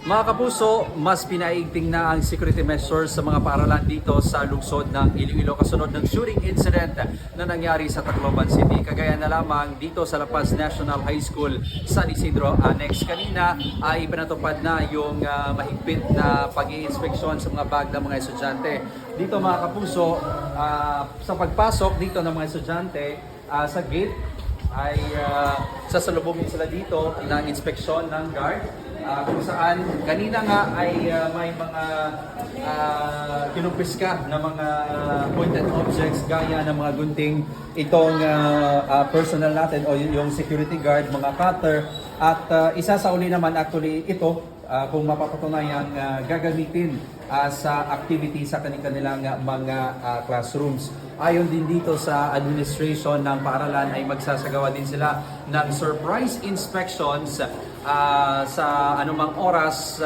Mga kapuso, mas pinaigting na ang security measures sa mga paaralan dito sa lungsod ng Iloilo kasunod ng shooting incident na nangyari sa Tacloban City. Kagaya na lamang dito sa La Paz National High School, San Isidro Annex. Kanina ay pinatupad na yung mahigpit na pag-iinspeksyon sa mga bag ng mga estudyante. Dito mga kapuso, sa pagpasok dito ng mga estudyante sa gate ay sasalubungin sila dito ng inspeksyon ng guard. Kung saan kanina nga ay may mga kinumpiska na mga pointed objects gaya ng mga gunting itong personnel natin o yung security guard, mga cutter at isa sa uli naman actually ito kung mapapatunayan gagamitin sa activity sa kanilang mga classrooms. Ayon din dito sa administration ng paaralan ay magsasagawa din sila ng surprise inspections sa anumang oras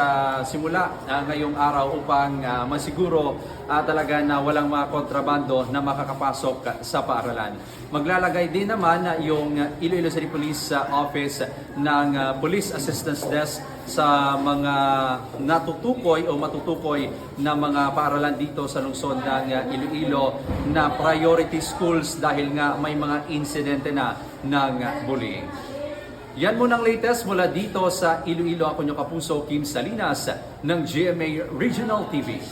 simula ngayong araw upang masiguro talaga na walang mga kontrabando na makakapasok sa paaralan. Maglalagay din naman yung Iloilo City Police Office ng Police Assistance Desk sa mga natutukoy o matutukoy na mga paaralan dito sa lungsod ng Iloilo na priority schools dahil nga may mga insidente na ng bullying. Yan muna ang latest mula dito sa Iloilo. Ako nyo kapuso, Kim Salinas ng GMA Regional TV.